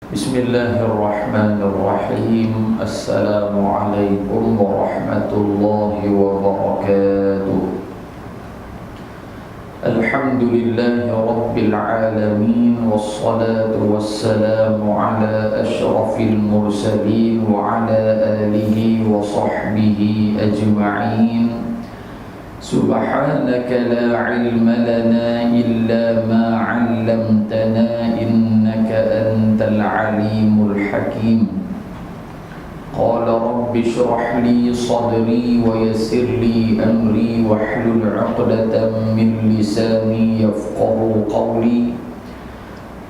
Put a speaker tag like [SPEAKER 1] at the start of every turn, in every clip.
[SPEAKER 1] Bismillahirrahmanirrahim. Assalamualaikum warahmatullahi wabarakatuh. Alhamdulillahi rabbil alamin, wassalatu wassalamu ala asyrafil mursalin wa ala alihi wa sahbihi ajma'in. Subhanaka la ilma lana illa ma 'allamtana innaka antal alimul hakim. Qala rabbi shrah li sadri wa yassir li amri wahlul 'uqdatam min lisani yafqahu qawli.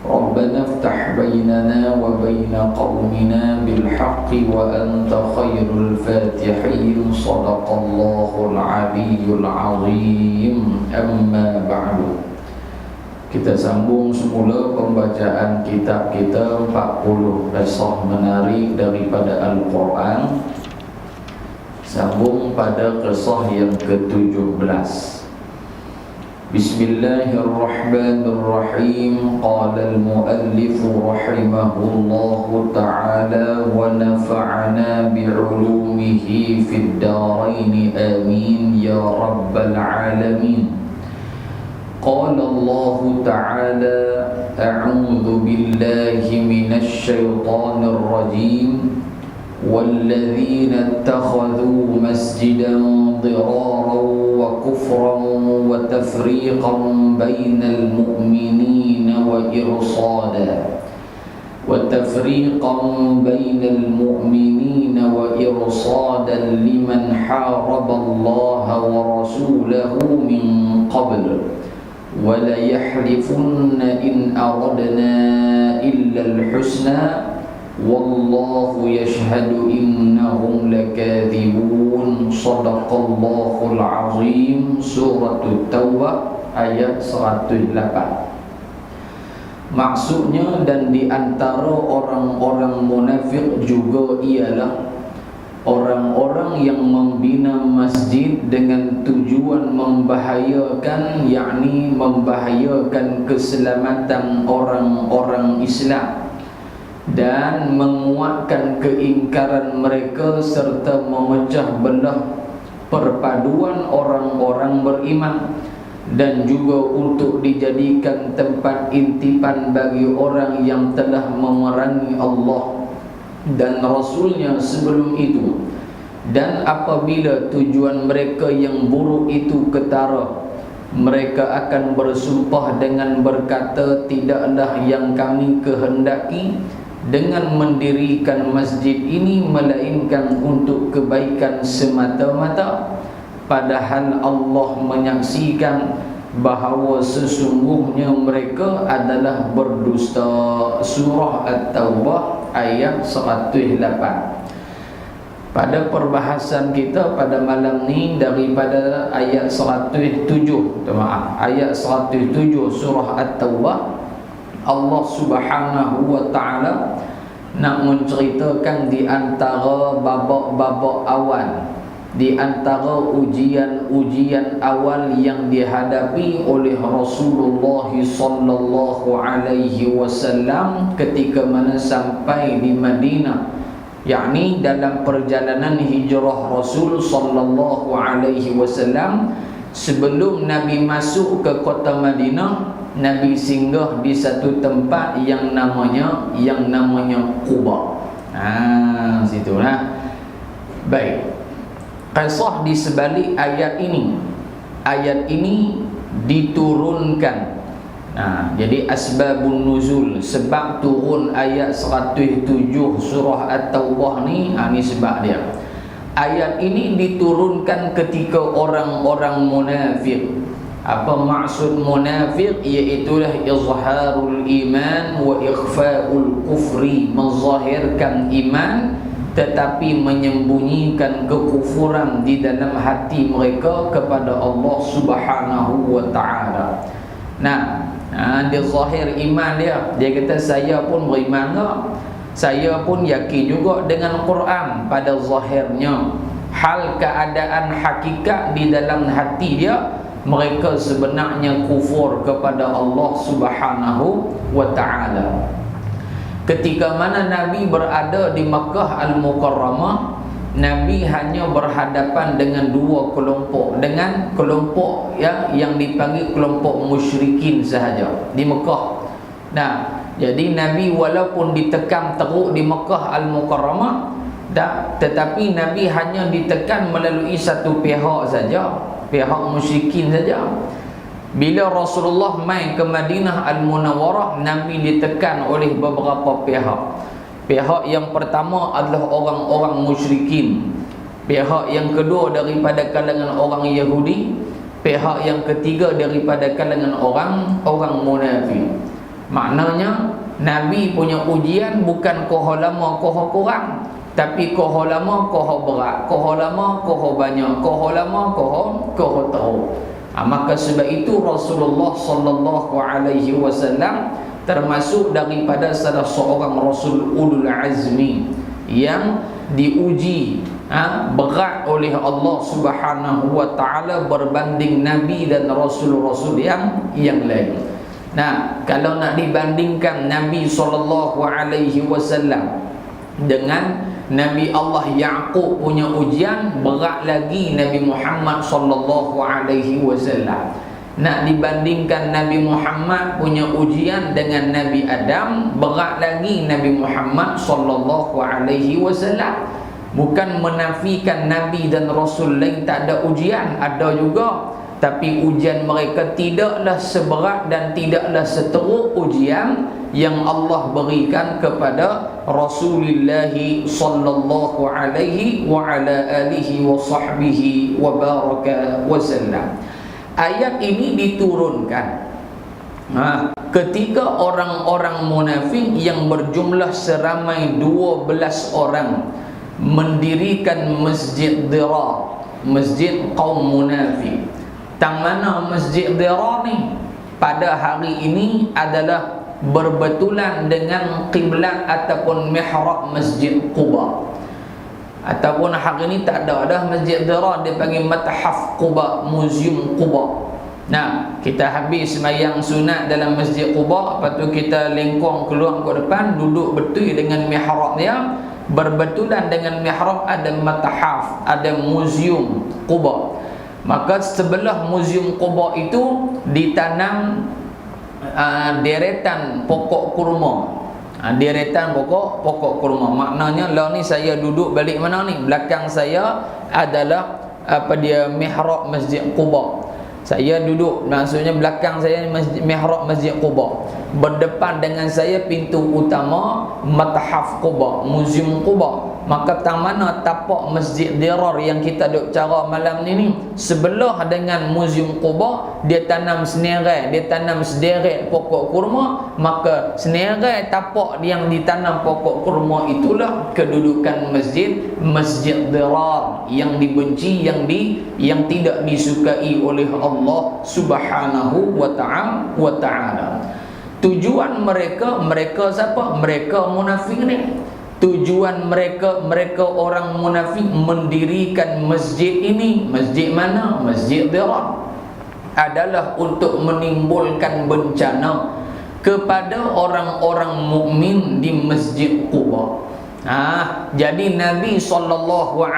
[SPEAKER 1] Rabbana iftah bainana wa baina qaumina bil haqqi wa anta khairul fatihin. Shadaqallahul aliyyul azim. Amma ba'du. Kita sambung semula pembacaan kitab kita 40 kisah menarik daripada Al-Quran. Sambung pada kisah yang ke-17. Bismillahirrahmanirrahim. Qala al-muallif rahimahullahu ta'ala wa nafa'ana bi'ulumihi fid darain amin ya rabbal alamin. Qala Allah ta'ala a'udzu billahi minasy syaithanir rajim. وَالَّذِينَ اتَّخَذُوا مَسْجِدًا ضِرَارًا وَكُفْرًا وَتَفْرِيقًا بَيْنَ الْمُؤْمِنِينَ وَإِرْصَادًا لِمَنْ حَارَبَ اللَّهَ وَرَسُولَهُ مِنْ قَبْلُ وَلَيَحْلِفُنَّ إِنْ أَرَدْنَا إِلَّا الْحُسْنَى Wallahu yashhadu innahum lakadzibun. Shadaqallahul azim. Surah Taubah ayat 108. Maksudnya, dan di antara orang-orang munafik juga ialah orang-orang yang membina masjid dengan tujuan membahayakan, yakni membahayakan keselamatan orang-orang Islam dan menguatkan keingkaran mereka serta memecah belah perpaduan orang-orang beriman, dan juga untuk dijadikan tempat intipan bagi orang yang telah memerangi Allah dan Rasulnya sebelum itu. Dan apabila tujuan mereka yang buruk itu ketara, mereka akan bersumpah dengan berkata, tidaklah yang kami kehendaki dengan mendirikan masjid ini melainkan untuk kebaikan semata-mata, padahal Allah menyaksikan bahawa sesungguhnya mereka adalah berdusta. Surah At-Taubah ayat 108. Pada perbahasan kita pada malam ni daripada ayat 107, ayat 107 surah At-Taubah, Allah Subhanahu wa ta'ala nak menceritakan di antara babak-babak awal, di antara ujian-ujian awal yang dihadapi oleh Rasulullah sallallahu alaihi wasallam ketika mana sampai di Madinah, yakni dalam perjalanan hijrah Rasul sallallahu alaihi wasallam. Sebelum Nabi masuk ke kota Madinah, Nabi singgah di satu tempat yang namanya Quba. Situlah. Baik. Kisah di sebalik ayat ini. Ayat ini diturunkan. Jadi asbabun nuzul, sebab turun ayat 107 surah At-Taubah ni, ni sebab dia. Ayat ini diturunkan ketika orang-orang munafik. Apa maksud munafik? Iaitulah izharul iman wa ikhfaul kufri, menzahirkan iman tetapi menyembunyikan kekufuran di dalam hati mereka kepada Allah Subhanahu wa ta'ala. Dia zahir iman dia kata saya pun beriman tak? Saya pun yakin juga dengan Quran pada zahirnya. Hal keadaan hakikat di dalam hati dia, mereka sebenarnya kufur kepada Allah Subhanahu wa ta'ala. Ketika mana Nabi berada di Makkah Al-Mukarramah, Nabi hanya berhadapan dengan dua kelompok, dengan kelompok yang dipanggil kelompok musyrikin sahaja di Mekah. Nah, jadi Nabi walaupun ditekam teruk di Makkah Al-Mukarramah, tetapi Nabi hanya ditekan melalui satu pihak saja, pihak musyrikin saja. Bila Rasulullah mai ke Madinah Al-Munawwarah, Nabi ditekan oleh beberapa pihak. Pihak yang pertama adalah orang-orang musyrikin. Pihak yang kedua daripada kalangan orang Yahudi. Pihak yang ketiga daripada kalangan orang munafik. Maknanya Nabi punya ujian bukan koh lama koh kurang, tapi koh lama koh berat, koh lama koh banyak, koh lama koh teruk. Maka sebab itu Rasulullah sallallahu alaihi wasallam termasuk daripada salah seorang Rasul ulul azmi yang diuji berat oleh Allah Subhanahu wa taala berbanding nabi dan rasul-rasul yang lain. Nah, kalau nak dibandingkan Nabi sallallahu alaihi wasallam dengan Nabi Allah Yaqub punya ujian, berat lagi Nabi Muhammad sallallahu alaihi wasallam. Nak dibandingkan Nabi Muhammad punya ujian dengan Nabi Adam, berat lagi Nabi Muhammad sallallahu alaihi wasallam. Bukan menafikan Nabi dan Rasul lain tak ada ujian, ada juga. Tapi ujian mereka tidaklah seberat dan tidaklah seteruk ujian yang Allah berikan kepada Rasulullah sallallahu alaihi wa ala alihi wa sahbihi wa baraka wasallam. Ayat ini diturunkan ketika orang-orang munafik yang berjumlah seramai 12 orang mendirikan Masjid Dirar, masjid kaum munafik. Tang mana Masjid Dirar ni pada hari ini adalah berbetulan dengan kiblat ataupun mihrab Masjid Quba. Ataupun hari ini tak ada dah Masjid Dirar, dia panggil Matahaf Quba, Museum Quba. Nah, kita habis sembahyang sunat dalam Masjid Quba, lepas tu kita lengkong keluar ke depan, duduk betul dengan mihrab dia. Berbetulan dengan mihrab ada Matahaf, ada Museum Quba. Maka sebelah Museum Quba itu ditanam deretan pokok kurma. Deretan pokok kurma. Maknanya lah ni saya duduk balik mana ni? Belakang saya adalah mihrab Masjid Quba. Saya duduk, maksudnya belakang saya mihrab Masjid Quba. Berdepan dengan saya pintu utama Matahaf Quba, Museum Quba. Maka tang mana tapak Masjid Dirar yang kita duk cara malam ni sebelah dengan Museum Quba, dia tanam senerai, dia tanam sederet pokok kurma. Maka senerai tapak yang ditanam pokok kurma itulah kedudukan Masjid Dirar yang dibenci, yang tidak disukai oleh Allah Subhanahu wa ta'ala. Tujuan mereka siapa? Mereka munafik ni. Tujuan mereka orang munafik mendirikan masjid ini. Masjid mana? Masjid Dirar. Adalah untuk menimbulkan bencana kepada orang-orang mukmin di Masjid Quba. Jadi Nabi SAW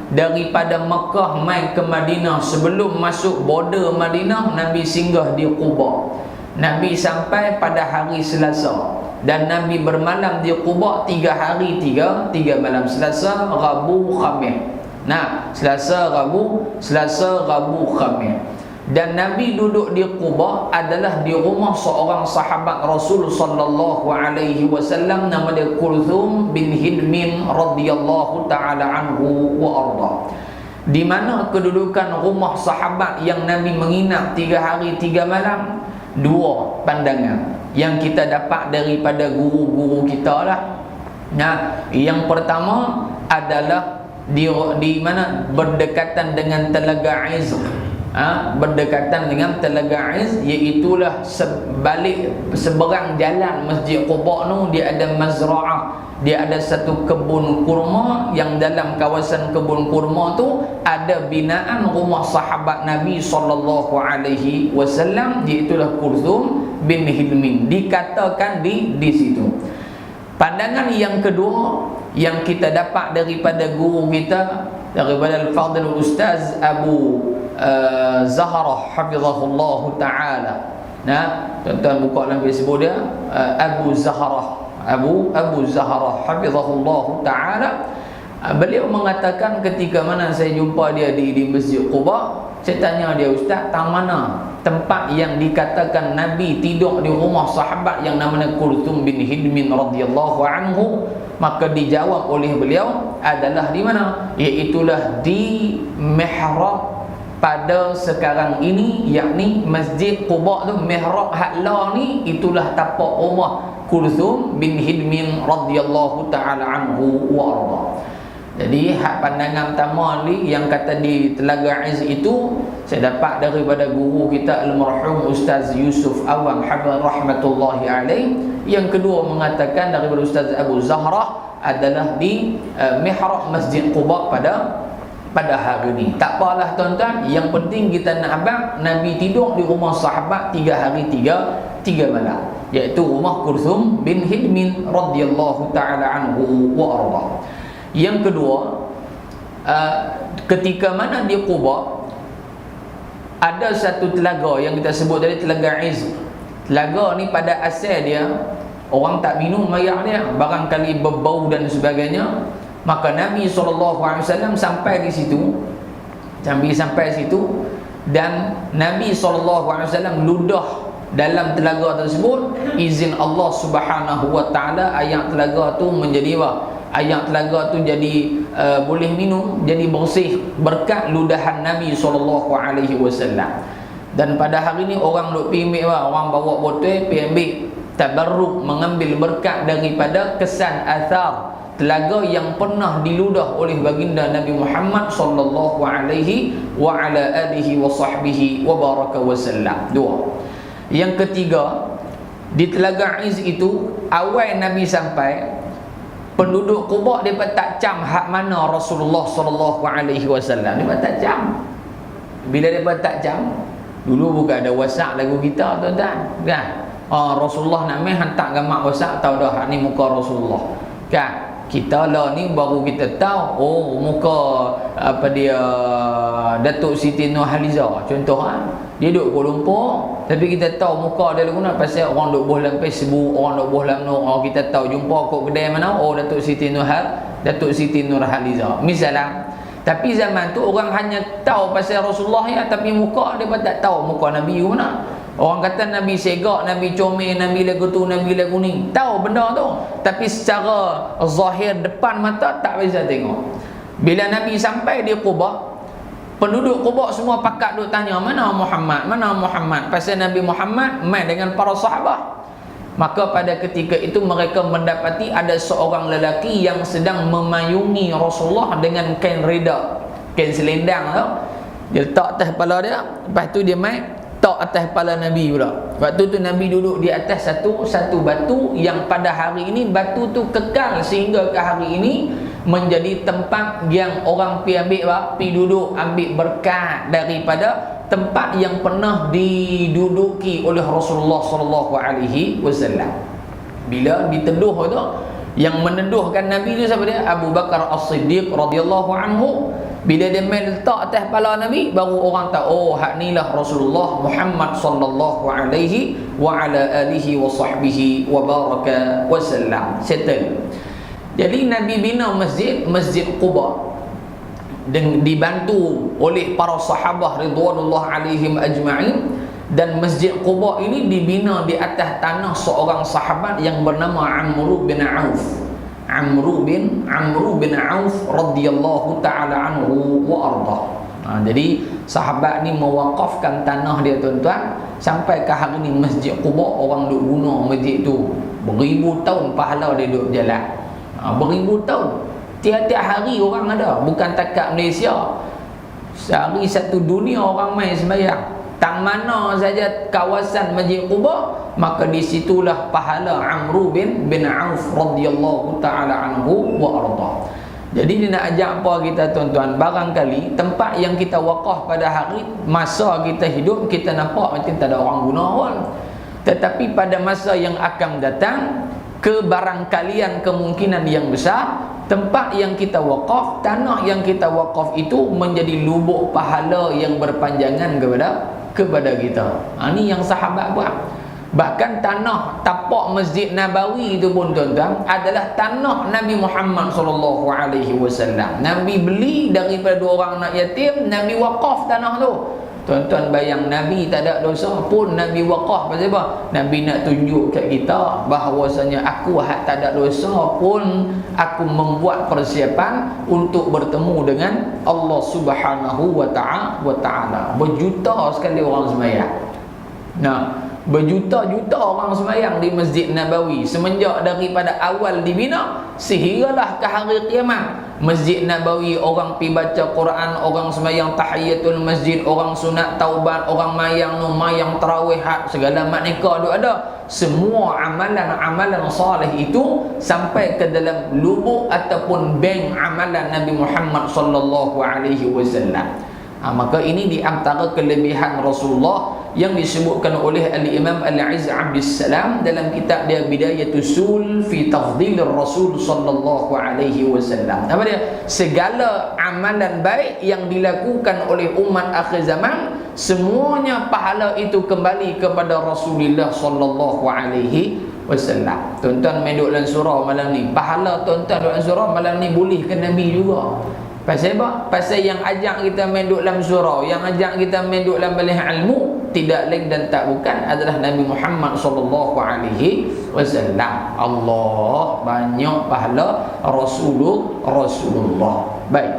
[SPEAKER 1] daripada Mekah mai ke Madinah, sebelum masuk border Madinah, Nabi singgah di Quba. Nabi sampai pada hari Selasa dan Nabi bermalam di Quba 3 hari 3 malam. Selasa, Rabu, Khamis. Nah, Selasa, Rabu, Khamis. Dan Nabi duduk di Quba adalah di rumah seorang sahabat Rasul sallallahu alaihi wasallam, nama dia Kulthum bin Hidmin radhiyallahu taala anhu wa arda. Di mana kedudukan rumah sahabat yang Nabi menginap 3 hari 3 malam? 2 pandangan yang kita dapat daripada guru-guru kita lah. Nah, yang pertama adalah di mana berdekatan dengan Telaga Iz. Berdekatan dengan Telaga Iz, iaitulah seberang jalan Masjid Quba tu dia ada mazra'ah, dia ada satu kebun kurma, yang dalam kawasan kebun kurma tu ada binaan rumah sahabat Nabi sallallahu alaihi wasallam, iaitulah Kulthum bin Hilmin, dikatakan di situ. Pandangan yang kedua yang kita dapat daripada guru kita, daripada Al-Fadhil Ustaz Abu Zahrah hafizahullah taala. Nah, tuan-tuan buka dalam Facebook dia, Abu Zahrah, Abu Zahrah hafizahullah taala. Beliau mengatakan ketika mana saya jumpa dia di Masjid Quba, saya tanya dia, Ustaz, tang mana tempat yang dikatakan Nabi tidur di rumah sahabat yang namanya Kulthum bin Hidmin radhiyallahu anhu? Maka dijawab oleh beliau adalah di mana? Iaitulah di mihrab pada sekarang ini, yakni Masjid Quba tu, mihrab hakla ni itulah tapak rumah Kulthum bin Hidmin radhiyallahu taala anhu wa arda. Jadi hak pandangan pertama ni yang kata di Telaga Iz itu saya dapat daripada guru kita almarhum Ustaz Yusuf Awang rahmatullahi alaih. Yang kedua mengatakan daripada Ustaz Abu Zahrah adalah di mihrab Masjid Quba pada hari ini. Tak apalah tuan-tuan, yang penting kita nak abang Nabi tidur di rumah sahabat 3 hari 3 malam, iaitu rumah Kulthum bin Hidmin radhiyallahu taala anhu wa arda. Yang kedua, ketika mana di Quba ada satu telaga yang kita sebut tadi, Telaga Iz. Telaga ni pada asal dia orang tak minum air dia, barangkali berbau dan sebagainya. Maka Nabi SAW sampai di situ, sampai situ, dan Nabi SAW ludah dalam telaga tersebut. Izin Allah Subhanahu wa taala, air telaga tu menjadi apa? Air telaga tu jadi boleh minum, jadi bersih berkat ludahan Nabi SAW. Dan pada hari ni orang duk pergi ambil, orang bawa botol pergi ambil tabarruk, mengambil berkat daripada kesan athar telaga yang pernah diludah oleh baginda Nabi Muhammad sallallahu alaihi wa ala alihi wa sahbihi wa baraka wasallam. Dua. Yang ketiga, di Telaga Iz itu awal Nabi sampai, penduduk Quba depa tak cam hak mana Rasulullah sallallahu alaihi wasallam. Depa tak cam. Bila depa tak cam, dulu bukan ada WhatsApp lagu kita tuan-tuan, kan? Rasulullah nak main hantar gambar WhatsApp, tahu dah hak ni muka Rasulullah. Kan? Kita lah ni baru kita tahu, muka apa dia Datuk Siti Nurhaliza contoh, dia duduk Kuala Lumpur, tapi kita tahu muka dia lagu nak pasal orang duk boh dalam Facebook, orang duk boh dalam kita tahu jumpa kat kedai mana, Datuk Siti Nurhaliza misalnya. Tapi zaman tu orang hanya tahu pasal Rasulullah ya, tapi muka dia pun tak tahu muka Nabi mana. Orang kata Nabi segak, Nabi comel, Nabi lagu tu, Nabi lagu ni, tahu benda tu, tapi secara zahir depan mata tak bisa tengok. Bila Nabi sampai di Quba, penduduk Quba semua pakat duk tanya, mana Muhammad, mana Muhammad, pasal Nabi Muhammad main dengan para sahabat. Maka pada ketika itu mereka mendapati ada seorang lelaki yang sedang memayungi Rasulullah dengan kain rida, kain selendang tu. Dia letak atas kepala dia, lepas tu dia main tak atas kepala Nabi pula. Waktu tu Nabi duduk di atas satu batu yang pada hari ini batu tu kekal sehingga ke hari ini menjadi tempat yang orang pergi duduk ambil berkat daripada tempat yang pernah diduduki oleh Rasulullah sallallahu alaihi wasallam. Bila diteduh tu, yang meneduhkan Nabi tu siapa dia? Abu Bakar As-Siddiq radhiyallahu anhu. Bila dia letak atas kepala Nabi, baru orang tahu, hak ni lah Rasulullah Muhammad sallallahu alaihi wa ala alihi wa sahbihi wa baraka wasallam. Settle. Jadi Nabi bina Masjid Quba dan dibantu oleh para sahabat ridwanullah alaihim ajma'in. Dan Masjid Quba ini dibina di atas tanah seorang sahabat yang bernama Amr bin Auf. Amr bin Auf radhiyallahu taala anhu wa arda. Jadi sahabat ni mewakafkan tanah dia tuan-tuan, sampai ke hari ni Masjid Quba orang duk guna masjid tu. Beribu tahun pahala dia duk jalan. Beribu tahun. Tiap-tiap hari orang ada, bukan takat Malaysia. Sehari satu dunia orang main sembahyang. Tang mana saja kawasan Masjid Quba, maka di situlah pahala Amr bin Auf radhiyallahu taala anhu wa arda. Jadi dia nak ajak apa kita tuan-tuan, barangkali tempat yang kita wakaf pada hari masa kita hidup, kita nampak macam tak ada orang guna pun. Tetapi pada masa yang akan datang, kebarangkalian kemungkinan yang besar, tempat yang kita wakaf, tanah yang kita wakaf itu menjadi lubuk pahala yang berpanjangan kepada kita. Ini yang sahabat buat. Bahkan tanah tapak Masjid Nabawi itu pun tuan-tuan adalah tanah Nabi Muhammad SAW. Nabi beli daripada dua orang anak yatim, Nabi wakaf tanah tu. Tuan-tuan bayang, Nabi tak ada dosa pun Nabi wakaf. Pasal apa? Nabi nak tunjuk kat kita bahawasanya aku tak ada dosa pun aku membuat persiapan untuk bertemu dengan Allah Subhanahu wa ta'ala. Berjuta sekali orang sembahyang. Nah, berjuta-juta orang sembahyang di Masjid Nabawi semenjak daripada awal dibina sehinggalah ke hari kiamat. Masjid Nabawi orang pi baca Quran, orang sembahyang tahiyatul masjid, orang sunat taubat, orang mayang tarawih, segala maknika ada. Semua amalan-amalan salih itu sampai ke dalam lubuk ataupun bank amalan Nabi Muhammad sallallahu alaihi wasallam. Maka ini di antara kelebihan Rasulullah yang disebutkan oleh Al-Imam Al-Izz Abdussalam dalam kitab dia Bidayatus Sul fi Tafdhil Rasul sallallahu alaihi wasallam. Apa dia? Segala amalan baik yang dilakukan oleh umat akhir zaman, semuanya pahala itu kembali kepada Rasulullah sallallahu alaihi wasallam. Tuan-tuan main duduk dalam surau malam ni, pahala tuan-tuan duduk dalam surau malam ni boleh ke Nabi juga. Pasal apa? Pasal yang ajak kita main duduk dalam surau, yang ajak kita main duduk dalam balih ilmu, tidak lain dan tak bukan adalah Nabi Muhammad sallallahu alaihi wasallam. Allah banyak pahala Rasulullah. Baik.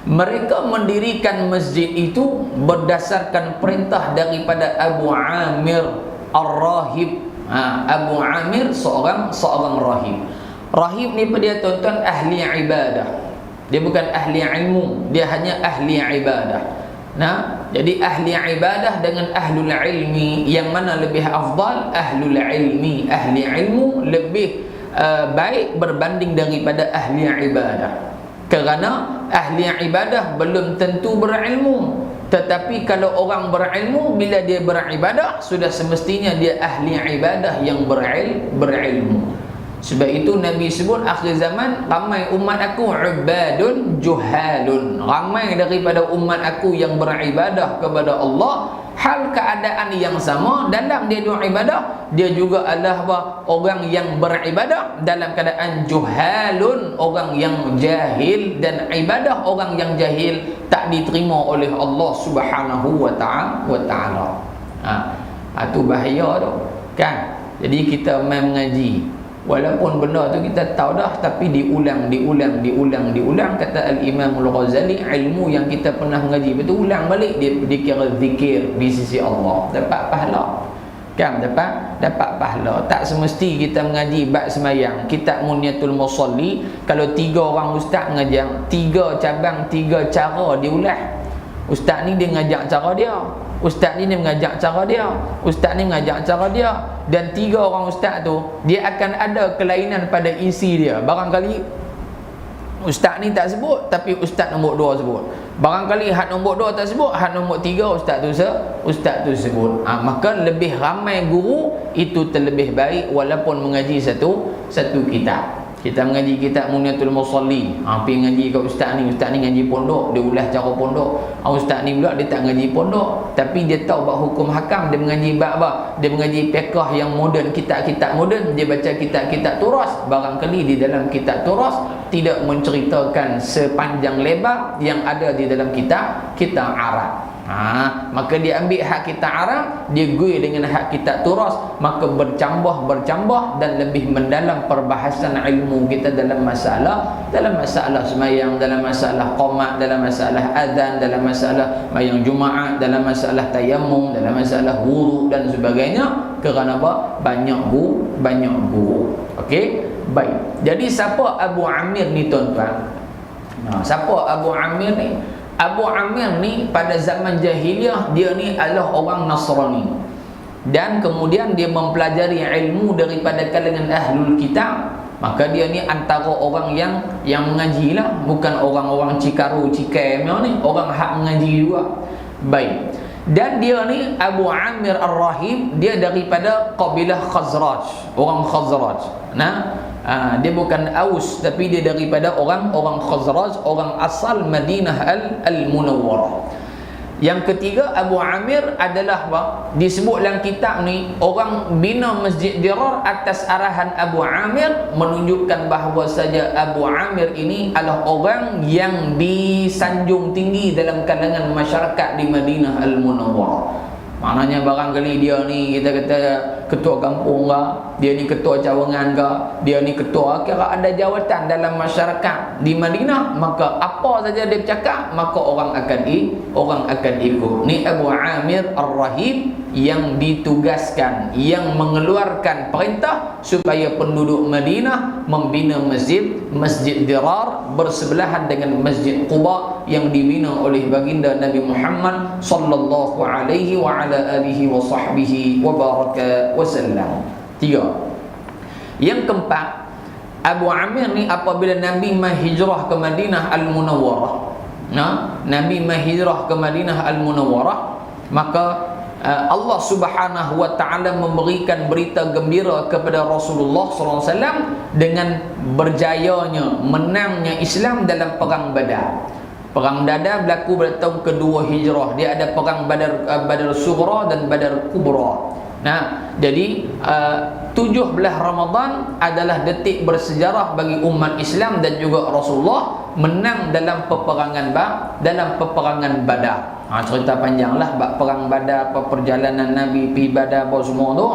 [SPEAKER 1] Mereka mendirikan masjid itu berdasarkan perintah daripada Abu Amir Ar-Rahib. Abu Amir seorang rahib. Rahib ni dia tuan-tuan ahli ibadah. Dia bukan ahli ilmu, dia hanya ahli ibadah. Nah, jadi ahli ibadah dengan ahlul ilmi, yang mana lebih afdal? Ahlul ilmi, ahli ilmu lebih baik berbanding daripada ahli ibadah. Kerana ahli ibadah belum tentu berilmu. Tetapi kalau orang berilmu, bila dia beribadah, sudah semestinya dia ahli ibadah yang berilmu. Sebab itu Nabi sebut akhir zaman ramai umat aku ubadun juhalun. Ramai daripada umat aku yang beribadah kepada Allah, hal keadaan yang sama dalam dia beribadah, dia juga adalah orang yang beribadah dalam keadaan juhalun, orang yang jahil, dan ibadah orang yang jahil tak diterima oleh Allah Subhanahu wa ta'ala. Itu bahaya tu kan. Jadi kita main mengaji, walaupun benda tu kita tahu dah, tapi diulang. Kata Al-Imam Al-Ghazali, ilmu yang kita pernah mengaji betul ulang balik, dia dikira zikir di sisi Allah, dapat pahala kan, dapat pahala. Tak semesti kita mengaji bab sembahyang, kitab Munyatul Musalli, kalau 3 orang ustaz mengajar, 3 cabang, 3 cara diulang. Ustaz ni dia ngajak cara dia, ustaz ni mengajak cara dia, ustaz ni mengajak cara dia, dan 3 orang ustaz tu dia akan ada kelainan pada isi dia. Barangkali ustaz ni tak sebut, tapi ustaz nombor 2 sebut. Barangkali had nombor 2 tak sebut, had nombor 3 ustaz tu sebut. Maka lebih ramai guru itu terlebih baik walaupun mengaji satu kitab. Kita mengaji kitab Munyatul Musalli, pergi ngaji kat ustaz ni ngaji pondok, dia ulas cara pondok. Ustaz ni pula dia tak ngaji pondok, tapi dia tahu bab hukum hakam, dia mengaji bab apa? Dia mengaji fiqh yang moden, kitab-kitab moden, dia baca kitab-kitab turas. Barangkali di dalam kitab turas tidak menceritakan sepanjang lebar yang ada di dalam kitab Arab. Maka dia ambil hak kitab Arab, dia gui dengan hak kitab turas, maka bercambah dan lebih mendalam perbahasan ilmu kita dalam masalah sembahyang, dalam masalah qamat, dalam masalah azan, dalam masalah mayang Jumaat, dalam masalah tayammum, dalam masalah wudu dan sebagainya. Kerana apa? Banyak guru. Okey, baik. Jadi siapa Abu Amir ni tuan-tuan? Siapa Abu Amir ni? Abu Amir ni pada zaman jahiliyah dia ni adalah orang Nasrani, dan kemudian dia mempelajari ilmu daripada kalangan ahlul kitab. Maka dia ni antara orang yang mengaji lah, bukan orang-orang cikaru cikai ni, orang hak mengaji juga. Baik. Dan dia ni Abu Amir Ar-Rahib, dia daripada kabilah Khazraj, orang Khazraj. Dia bukan Aus, tapi dia daripada orang Khazraj, orang asal Madinah Al-Munawwarah. Yang ketiga, Abu Amir adalah disebut dalam kitab ni, orang bina Masjid Dirar atas arahan Abu Amir, menunjukkan bahawa saja Abu Amir ini adalah orang yang disanjung tinggi dalam kalangan masyarakat di Madinah Al-Munawwarah. Maknanya barangkali dia ni, kita kata ketua kampung ke, dia ni ketua cawangan ke, dia ni ketua, kira ada jawatan dalam masyarakat di Madinah, maka apa saja dia bercakap, maka orang akan ikut. Ni Abu Amir Ar-Rahib yang ditugaskan, yang mengeluarkan perintah supaya penduduk Madinah membina Masjid Dirar bersebelahan dengan Masjid Quba yang dibina oleh baginda Nabi Muhammad sallallahu alaihi wa ala alihi wa sahbihi wa baraka wa sallam. 3. Yang keempat, Abu Amir ni apabila Nabi menghijrah ke Madinah Al-Munawwarah, Nabi menghijrah ke Madinah Al-Munawwarah, maka Allah Subhanahu wa taala memberikan berita gembira kepada Rasulullah sallallahu alaihi wasallam dengan berjayanya, menangnya Islam dalam perang Badar. Perang Badar berlaku pada tahun kedua Hijrah. Dia ada perang Badar Sughra dan Badar Kubra. Jadi 17 Ramadan adalah detik bersejarah bagi umat Islam dan juga Rasulullah menang dalam peperangan Badar. Cerita panjanglah perang Badar, perjalanan Nabi pergi Badar, apa semua tu.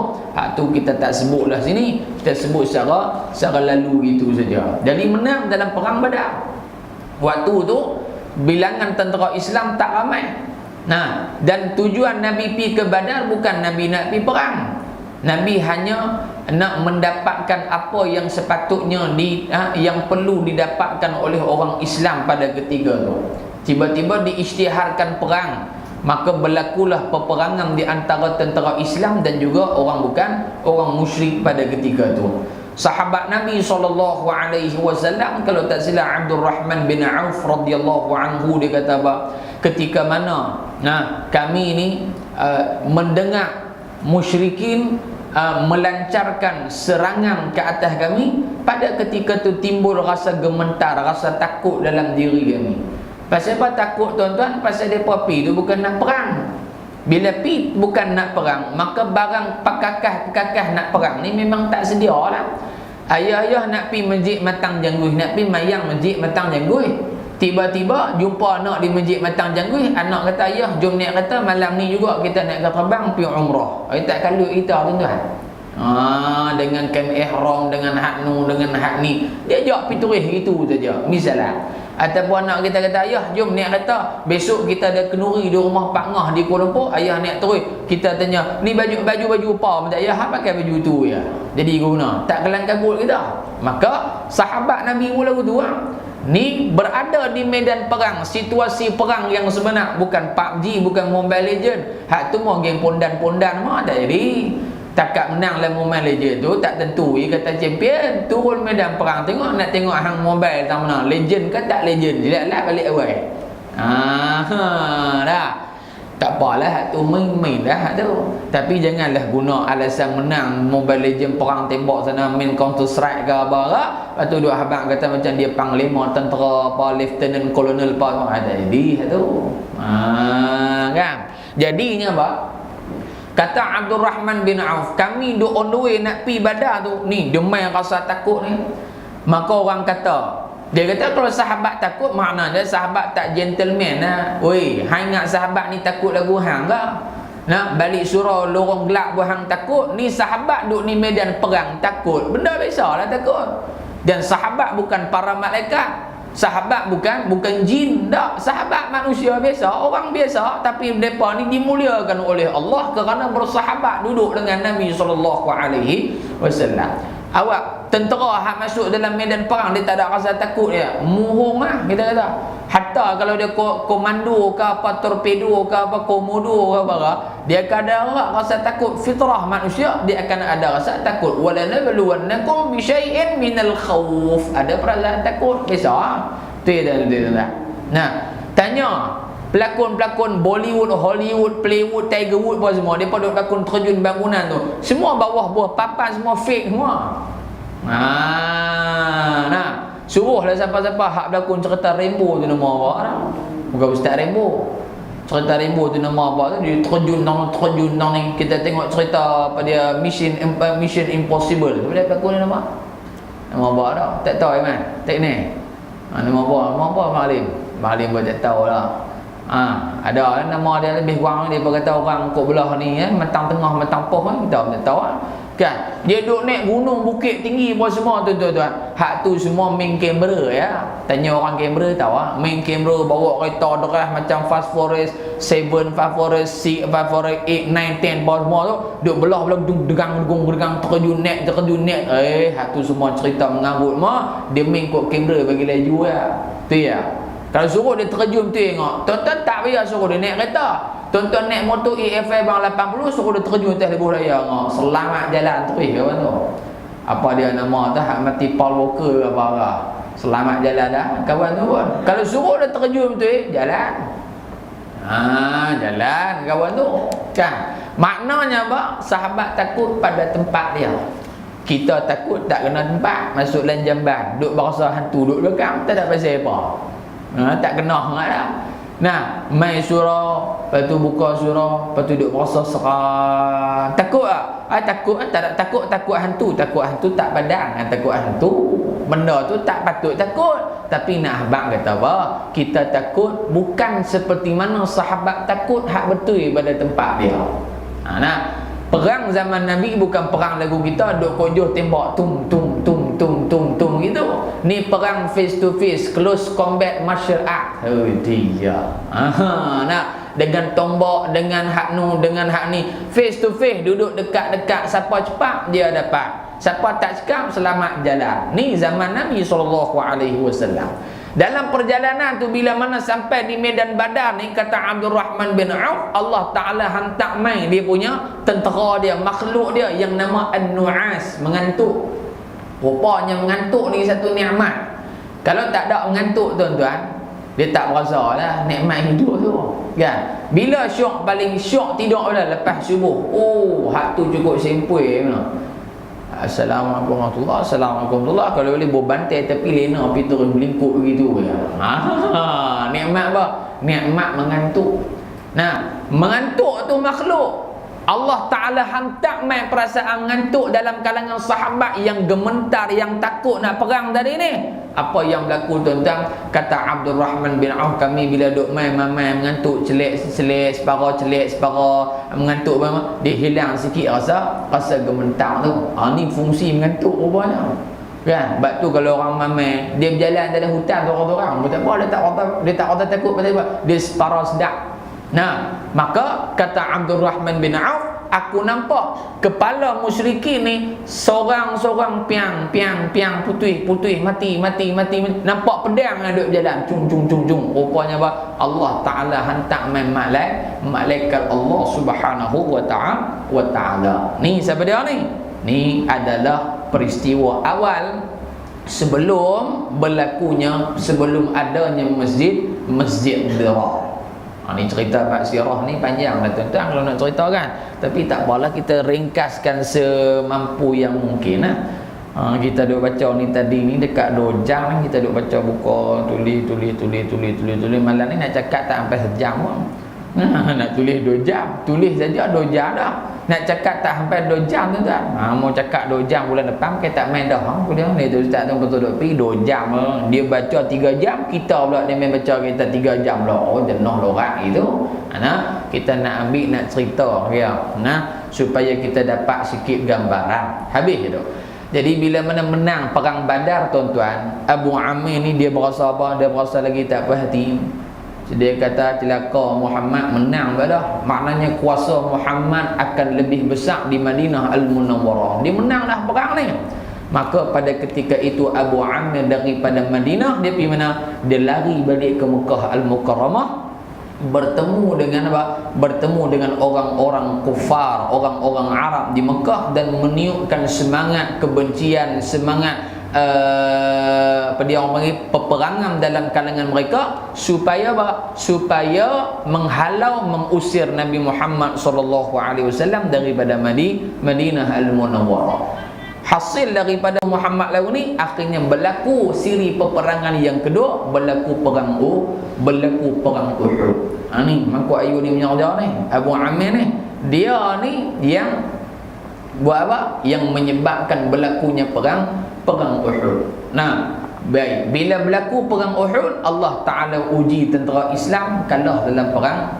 [SPEAKER 1] Tu kita tak sebutlah sini. Kita sebut secara lalu gitu saja. Jadi menang dalam perang Badar. Waktu tu bilangan tentera Islam tak ramai. Dan tujuan Nabi pergi ke Badar bukan Nabi nak pergi perang. Nabi hanya nak mendapatkan apa yang sepatutnya yang perlu didapatkan oleh orang Islam pada ketika tu. Tiba-tiba diisytiharkan perang, maka berlakulah peperangan di antara tentera Islam dan juga orang musyrik pada ketika tu. Sahabat Nabi SAW, kalau tak silap Abdul Rahman bin Auf radhiyallahu anhu, dia kata ketika mana kami ni mendengar musyrikin melancarkan serangan ke atas kami, pada ketika tu timbul rasa gemetar, rasa takut dalam diri kami. Pasal apa takut tuan-tuan? Pasal mereka pergi tu bukan nak perang. Bila pergi bukan nak perang, maka barang pakakah nak perang ni memang tak sedia lah. Ayah nak pergi masjid Matang Jangguih, nak pergi mayang masjid Matang Jangguih. Tiba-tiba jumpa anak di masjid Matang Jangguih. Anak kata, ayah jom naik kata malam ni juga kita nak terbang pergi umrah. Tak kalut kita tuan-tuan. Dengan kain ihram, dengan hak nu, dengan hak ni, dia ajak pergi turis gitu saja misalnya. Ataupun anak kita kata, ayah jom naik kereta, besok kita ada kenduri di rumah Pak Ngah di Kuala Lumpur, ayah naik terus. Kita tanya, ni baju apa? Macam ayah pakai baju tu ya. Jadi guna, tak kelang kabut kita. Maka sahabat Nabi mula tu ni berada di medan perang, situasi perang yang sebenar, bukan PUBG, bukan Mobile Legend. Hak tu mau geng pondan-pondan mah tak jadi. Takat menang dalam Mobile Legend tu tak tentu. Dia kata champion, turun medan perang, nak tengok hang mobile tak menang, legend ke tak legend, jelaslah balik awal. Dah. Tak apalah, tu main dah tu. Tapi janganlah guna alasan menang Mobile Legend perang tembak sana, main Counter Strike ke apa ke. Lepas tu dua abang kata macam dia panglima tentera apa, lieutenant colonel apa, jadi tu. Kan? Jadinya kata Abdul Rahman bin Auf, kami duk on the way nak pi Badar tu, ni demai rasa takut ni. Maka orang kata, dia kata kalau sahabat takut, maknanya sahabat tak gentleman lah. Oi, hang ingat sahabat ni takut lagu hang ke? Nak balik surau lorong gelap buat hang takut? Ni sahabat duk ni medan perang takut. Benda biasalah takut. Dan sahabat bukan para malaikat. Sahabat bukan jin, tak. Sahabat manusia biasa, orang biasa, tapi mereka ni dimuliakan oleh Allah kerana bersahabat duduk dengan Nabi SAW. Awak tentera hak masuk dalam medan perang, dia tak ada rasa takut dia. Muhung lah kita kata. Hatta kalau dia komando ke apa, torpedo ke apa, komodo ke apa, dia akan ada rasa takut. Fitrah manusia, dia akan ada rasa takut. Wala nabluwannakum bi syai'in minal khawf. Ada perasaan takut biasa. Tu dia. Nah, tanya pelakon-pelakon Bollywood, Hollywood, Playwood, Tiger Wood pun semua, depa duk pelakon terjun bangunan tu. Semua bawah buah papan, semua fake semua. Nah, suruhlah siapa-siapa hak berlakon cerita Rainbow tu nama apa dah. Bukan Ustaz Rainbow. Cerita Rainbow tu nama apa tu, dia terjun ni. Kita tengok cerita apa dia Mission Impossible. Boleh pelakon nama? Nama apa dah? Tak tahu Iman. Tak ni. Nama apa Malim pun tak tahu lah. Ada nama dia lebih kurang dia kata orang kok belah ni matang tengah matang poh kan kita tak tahu kan. Dia duduk naik gunung bukit tinggi apa semua tuan-tuan. Hak tu semua main kamera ya. Tanya orang kamera tahu main kamera bawa kereta deras macam Fast Forest 7, Fast Forest 6, Fast Forest 8, 9, 10 apa semua tu duduk belah degang terjun net. Hak tu semua cerita mengarut mah dia main kod kamera bagi laju ya. Tu ya. Kalau suruh dia terjun tu tengok. Tonton tak payah suruh dia naik kereta. Tonton naik motor EFI bang 80 suruh dia terjun atas lebuh raya tengok. Selamat jalan terus kawan tu. Apa dia nama tu hak mati Paul Walker ke apa. Selamat jalan dah kawan tu pun. Kalau suruh dia terjun tu jalan. Jalan kawan tu. Kan? Maknanya apa? Sahabat takut pada tempat dia. Kita takut tak kena tempat. Masuk dalam jamban, duk berasa hantu duk belakang, tak ada pasal apa. Tak kena sangat dah. Nah, main surah, lepas tu buka surah, lepas tu duduk berasa seram. Takut tak? Takut tak ada takut hantu. Takut hantu tak padang. Takut hantu benda tu tak patut takut. Tapi nak abang kata apa? Kita takut bukan seperti mana sahabat takut hak betul pada tempat dia. Nah, perang zaman Nabi bukan perang lagu kita duk kojoh tembak tung gitu. Ni perang face to face, close combat martial art. Dia. Nah, dengan tombak, dengan hak ni face to face, duduk dekat-dekat, siapa cepat dia dapat. Siapa tak cekap selamat jalan. Ni zaman Nabi SAW. Dalam perjalanan tu bila mana sampai di medan Badar ni kata Abdul Rahman bin Auf, Allah Ta'ala hantar mai dia punya tentera dia, makhluk dia yang nama An-Nu'as, mengantuk. Rupanya mengantuk ni satu nikmat. Kalau tak ada mengantuk tuan-tuan, dia tak berasa lah nikmat hidup tu kan. Bila syok, paling syok tidur lah lepas subuh. Hak tu cukup sempoi. Assalamualaikum warahmatullahi wabarakatuh. Kalau boleh berbantai tapi lena api terus melingkup begitu ya. Nikmat apa? Nikmat mengantuk. Nah, mengantuk tu makhluk Allah Ta'ala hantar mai perasaan mengantuk dalam kalangan sahabat yang gementar, yang takut nak perang tadi ni. Apa yang berlaku tuan-tuan? Kata Abdul Rahman bin Auf, kami bila duk mai mengantuk, celek separa mengantuk dia hilang sikit rasa gementar tu. Ni fungsi mengantuk rupanya. Kan? Sebab tu kalau orang mamai dia berjalan dalam hutan orang-orang, tak apa dia tak rasa takut pasal apa? Dia separa sedap. Nah, maka kata Abdul Rahman bin Auf, aku nampak kepala musyrikin ni seorang-seorang piang putih mati. Nampak pedang duduk berjalan cung. Rupanya apa? Allah Ta'ala hantar malaikat Allah Subhanahu wa ta'ala. Ni siapa dia ni? Ni adalah peristiwa awal sebelum adanya masjid Dirar. Ni cerita bab sirah ni panjang lah tuan-tuan kalau nak cerita kan. Tapi tak apalah, kita ringkaskan semampu yang mungkin lah. Kita duk baca ni tadi ni dekat 2 jam kita duk baca buka tulis. Malam ni nak cakap tak sampai sejam pun. Nak tulis 2 jam. Tulis saja 2 jam dah. Nak cakap tak sampai 2 jam tuan-tuan. Mau cakap 2 jam bulan depan kita tak main dah. Dia ni tu ustaz tu betul duk pergi 2 jam. Dia baca 3 jam, kita pula dia main baca kita 3 jam pula. Jenuh lorak itu. Kita nak ambil, nak cerita ya. Supaya kita dapat sikit gambaran. Habis tu. Jadi bila mana menang perang Badar tuan-tuan, Abu Amir ni dia berasa apa? Dia berasa lagi tak puas hati. Dia kata celaka Muhammad menang dah. Maknanya kuasa Muhammad akan lebih besar di Madinah Al-Munawwarah. Dia menang dah perang ni. Maka pada ketika itu Abu Amir daripada Madinah dia pergi mana? Dia lari balik ke Mekah Al-Mukarramah, bertemu dengan apa? Bertemu dengan orang-orang kufar, orang-orang Arab di Mekah dan meniupkan semangat kebencian, semangat apa dia orang panggil, peperangan dalam kalangan mereka supaya apa? Supaya menghalau, mengusir Nabi Muhammad sallallahu alaihi wasallam daripada Madinah Al-Munawwarah. Hasil daripada Muhammad lalu ni akhirnya berlaku siri peperangan yang kedua, berlaku perang Uhud. Ni mangkuk ayu ni punya kerja ni, Abu Amir ni, dia ni yang buat apa? Yang menyebabkan berlakunya perang Uhud. Nah, baik, bila berlaku perang Uhud, Allah Taala uji tentera Islam kalah dalam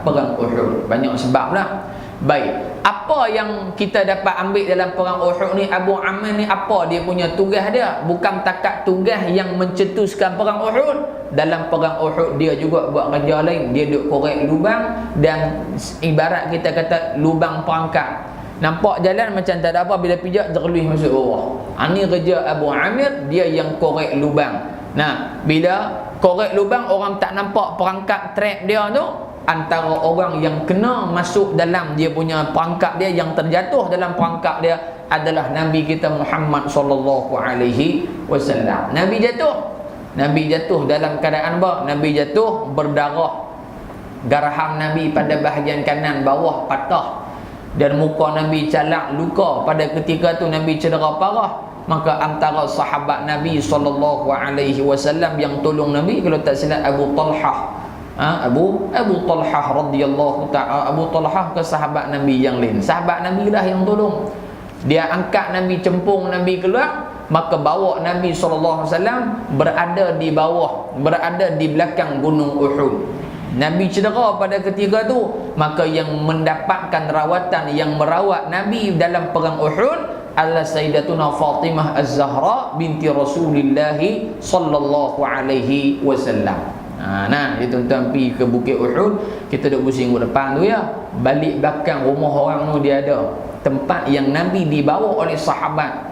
[SPEAKER 1] perang Uhud. Banyak sebab lah. Baik, apa yang kita dapat ambil dalam perang Uhud ni? Abu Amir ni apa dia punya tugas dia? Bukan takat tugas yang mencetuskan perang Uhud. Dalam perang Uhud dia juga buat kerja lain. Dia duk korek lubang, dan ibarat kita kata lubang perangkap. Nampak jalan macam tak ada apa, bila pijak terlebih masuk bawah. Ini kerja Abu Amir, dia yang korek lubang. Nah, bila korek lubang, orang tak nampak perangkap trap dia tu, antara orang yang kena masuk dalam dia punya perangkap dia, yang terjatuh dalam perangkap dia adalah Nabi kita Muhammad sallallahu alaihi wasallam. Nabi jatuh dalam keadaan apa? Nabi jatuh berdarah. Garaham Nabi pada bahagian kanan bawah patah, dan muka Nabi calak luka. Pada ketika tu Nabi cedera parah. Maka antara sahabat Nabi sallallahu alaihi wasallam yang tolong Nabi, kalau tak silap, Abu Talhah. Abu Talhah radhiyallahu ta'ala, Abu Talhah ke sahabat Nabi yang lain. Sahabat Nabi lah yang tolong. Dia angkat Nabi, cempung Nabi keluar, maka bawa Nabi sallallahu alaihi wasallam berada di bawah, berada di belakang gunung Uhud. Nabi cedera pada ketika tu, maka yang mendapatkan rawatan, yang merawat Nabi dalam perang Uhud adalah Sayyidatuna Fatimah Az-Zahra binti Rasulullah sallallahu alaihi wasallam. Nah, dia tuan-tuan pergi ke Bukit Uhud, kita duduk pusing ke depan tu ya. Balik belakang rumah orang tu dia ada tempat yang Nabi dibawa oleh sahabat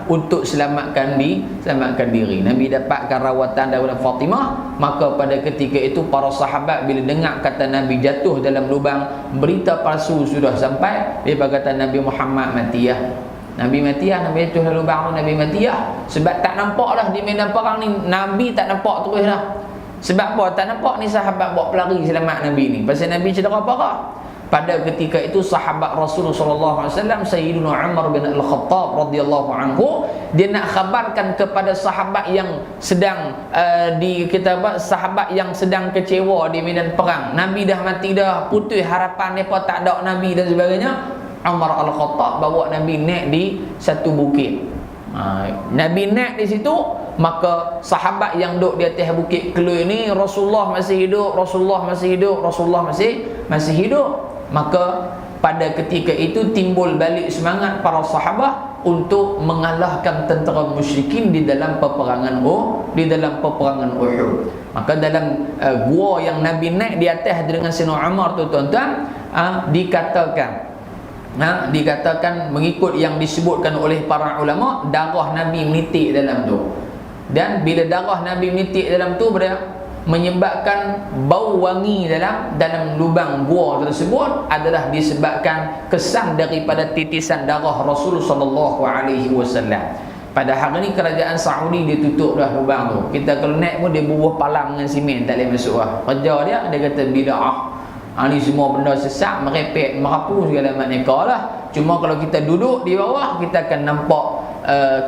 [SPEAKER 1] untuk selamatkan diri. Nabi dapatkan rawatan daripada Fatimah. Maka pada ketika itu para sahabat bila dengar kata Nabi jatuh dalam lubang, berita palsu sudah sampai. Dia kata Nabi Muhammad mati ya. Nabi mati ya, Nabi jatuh dalam lubang, Nabi mati ya. Sebab tak nampak dah di medan perang ni, Nabi tak nampak terus dah. Sebab apa? Tak nampak ni sahabat buat pelari selamat Nabi ni. Pasal Nabi cedera parah. Pada ketika itu sahabat Rasulullah sallallahu alaihi wasallam, Sayyidina Umar bin Al-Khattab radhiyallahu anhu, dia nak khabarkan kepada sahabat yang sedang sahabat yang sedang kecewa di medan perang. Nabi dah mati dah, putus harapan depa, tak ada Nabi dan sebagainya. Umar Al-Khattab bawa Nabi naik di satu bukit. Nabi naik di situ, maka sahabat yang duduk di atas bukit keluar ni, Rasulullah masih hidup, Rasulullah masih hidup, Rasulullah masih hidup. Maka pada ketika itu timbul balik semangat para sahabat untuk mengalahkan tentera musyrikin di dalam peperangan Uhud. Maka dalam gua yang Nabi naik di atas dengan Sayyidina Umar tu tuan-tuan, dikatakan mengikut yang disebutkan oleh para ulama, darah Nabi menitik dalam tu. Dan bila darah Nabi menitik dalam tu, menyebabkan bau wangi dalam lubang gua tersebut adalah disebabkan kesan daripada titisan darah Rasul sallallahu alaihi wasallam. Pada hari ni kerajaan Saudi dia tutup dah lubang tu. Kita kalau naik pun dia bubuh palang dengan simen, tak boleh masuk lah. Kerja dia kata bid'ah. Ni semua benda sesat, merepek, merapu segala macam lah. Cuma kalau kita duduk di bawah, kita akan nampak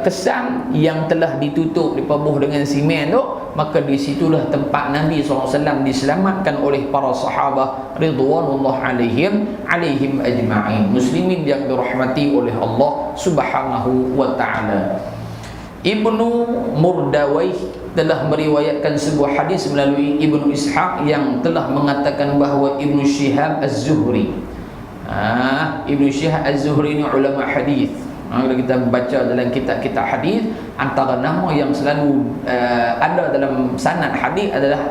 [SPEAKER 1] kesan yang telah ditutup, dipabuh dengan simen tu. Maka di situlah tempat Nabi SAW diselamatkan oleh para sahabat ridwanullah alaihim ajma'in. Muslimin yang dirahmati oleh Allah Subhanahu wa ta'ala. Ibnu Murdawayh telah meriwayatkan sebuah hadis melalui Ibnu Ishaq yang telah mengatakan bahawa Ibnu Syihab Az-Zuhri, Ibnu Syihab Az-Zuhri ini ulama hadis. Kalau kita baca dalam kitab-kitab hadis, antara nama yang selalu ada dalam sanad hadis adalah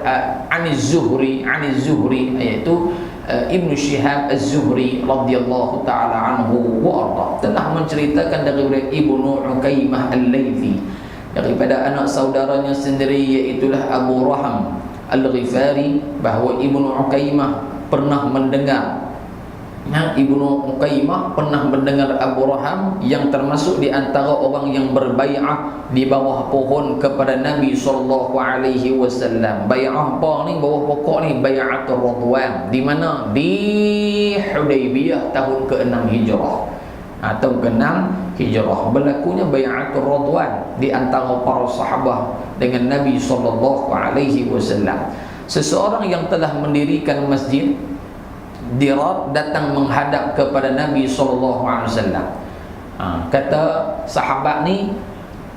[SPEAKER 1] Aniz-Zuhri, iaitu Ibnu Syihab Az-Zuhri radhiyallahu taala anhu wa arda, telah menceritakan daripada Ibnu Ukaimah Al-Laythi, daripada anak saudaranya sendiri iaitulah Abu Raham Al-Ghifari, bahawa Ibnu Ukaimah pernah mendengar Ibnu Muqayyimah pernah mendengar Abu Raham yang termasuk di antara orang yang berbai'ah di bawah pohon kepada Nabi SAW. Bai'ah apa ni? Bawah pokok ni Bai'atul Radwan. Di mana? Di Hudaybiyah tahun ke-6 Hijrah. Tahun ke-6 Hijrah berlakunya Bai'atul Radwan di antara para sahabat dengan Nabi SAW. Seseorang yang telah mendirikan masjid Dirar datang menghadap kepada Nabi SAW. Kata sahabat ni,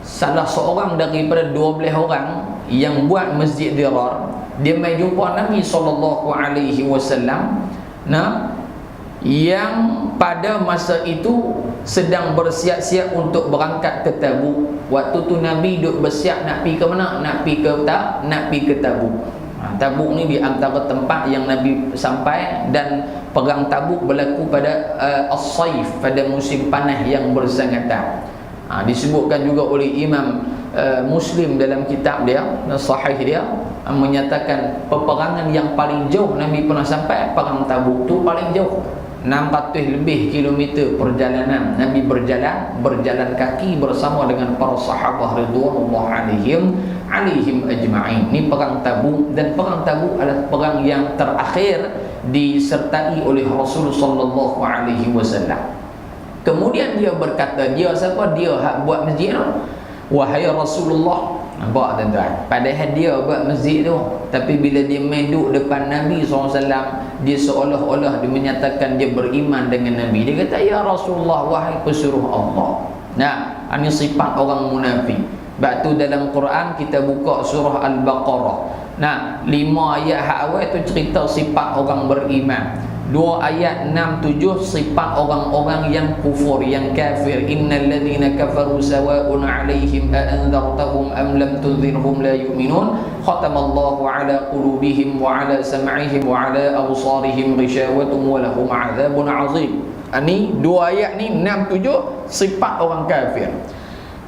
[SPEAKER 1] salah seorang daripada 12 orang yang buat masjid Dirar, dia mai jumpa Nabi SAW, yang pada masa itu sedang bersiap-siap untuk berangkat ke Tabuk. Waktu tu Nabi duk bersiap nak pergi ke mana? Nak pergi ke Tabuk. Tabuk ni di antara tempat yang Nabi sampai, dan perang Tabuk berlaku pada as-saif, pada musim panas yang bersangatan. Disebutkan juga oleh Imam Muslim dalam kitab dia, sahih dia, menyatakan peperangan yang paling jauh Nabi pernah sampai perang Tabuk tu paling jauh, 600 lebih kilometer perjalanan. Nabi berjalan kaki bersama dengan para sahabat ridwanullah alaihim ajma'in. Ini perang Tabuk, dan perang Tabuk adalah perang yang terakhir disertai oleh Rasul sallallahu alaihi wasallam. Kemudian dia berkata, dia siapa? Dia hak buat masjid tu. Wahai Rasulullah, nampak tuan-tuan, padahal dia buat masjid tu, tapi bila dia duduk depan Nabi SAW, dia seolah-olah dia menyatakan dia beriman dengan Nabi. Dia kata, ya Rasulullah, wahai pesuruh Allah. Ini sifat orang munafik. Sebab tu dalam Quran kita buka surah Al-Baqarah. 5 ayat hak awal tu cerita sifat orang beriman. 2 ayat 6, 7 sifat orang-orang yang kufur, yang kafir. Innal ladzina kafaru sawa'un 'alaihim a anzartahum am lam tunzirhum la yu'minun. Khatamallahu 'ala qulubihim wa 'ala sam'ihim wa 'ala absarihim ghishawatun wa lahum 'adzabun 'azim. Ini 2 ayat ni 6, 7 sifat orang kafir.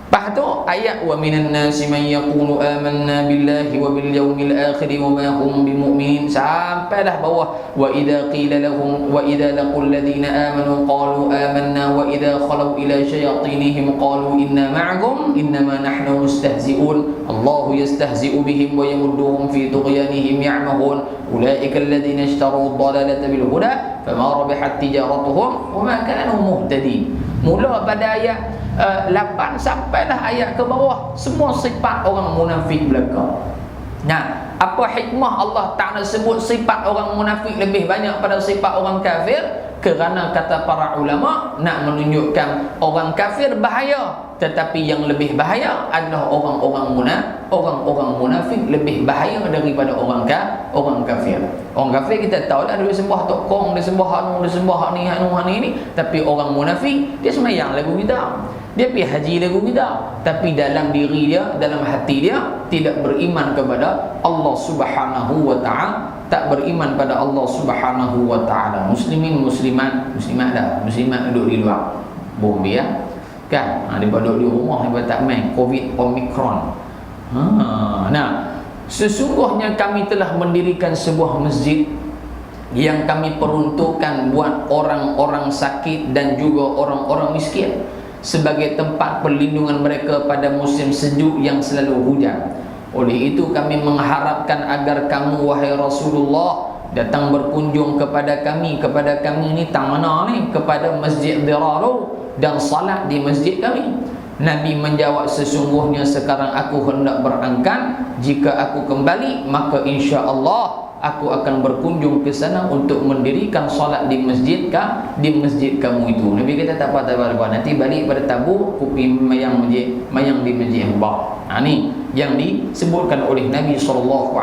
[SPEAKER 1] Lepas tu ayat wa minan nasi man yaqulu amanna billahi wa bil yaumil akhir wa ma hum bimu'minin, sampailah bawah wa idza qila lahum wa idza laqul ladina amanu qalu amanna wa idza khalu ila syayatinihim qalu inna ma'akum innama nahnu mustahzi'un Allahu yastahzi'u bihim wa yamudduhum fi tughyanihim ya'mahun ulaika alladhina ishtaru ad-dalalata bil huda fama rabihat tijaratuhum wa ma kanu muhtadin. Mula pada ayat 8 sampailah ayat ke bawah, semua sifat orang munafik belaka. Apa hikmah Allah Ta'ala sebut sifat orang munafik lebih banyak pada sifat orang kafir? Kerana kata para ulama nak menunjukkan orang kafir bahaya, tetapi yang lebih bahaya adalah orang-orang munafik lebih bahaya daripada orang kafir. Orang kafir kita tahu lah, dia sembah tokong, dia sembah anu, dia sembah ni, tapi orang munafik dia sembahyang lagu kita, dia pergi haji lagu kita, tapi dalam diri dia, dalam hati dia tidak beriman kepada Allah Subhanahu wa Ta'ala, tak beriman pada Allah Subhanahu wa Ta'ala. Muslimat duduk di luar bombi kan, dia duduk di rumah, dia tak main Covid Omicron. Sesungguhnya kami telah mendirikan sebuah masjid yang kami peruntukkan buat orang-orang sakit dan juga orang-orang miskin, sebagai tempat perlindungan mereka pada musim sejuk yang selalu hujan. Oleh itu kami mengharapkan agar kamu wahai Rasulullah datang berkunjung kepada kami ni tang mana ni, kepada Masjid Dirar dan salat di masjid kami. Nabi menjawab, sesungguhnya sekarang aku hendak berangkat, jika aku kembali maka insya-Allah aku akan berkunjung ke sana untuk mendirikan salat di masjid kamu itu. Nabi kata tak apa, nanti balik pada Tabuk kupi mayang di masjid Quba. Ni yang disebutkan oleh Nabi SAW.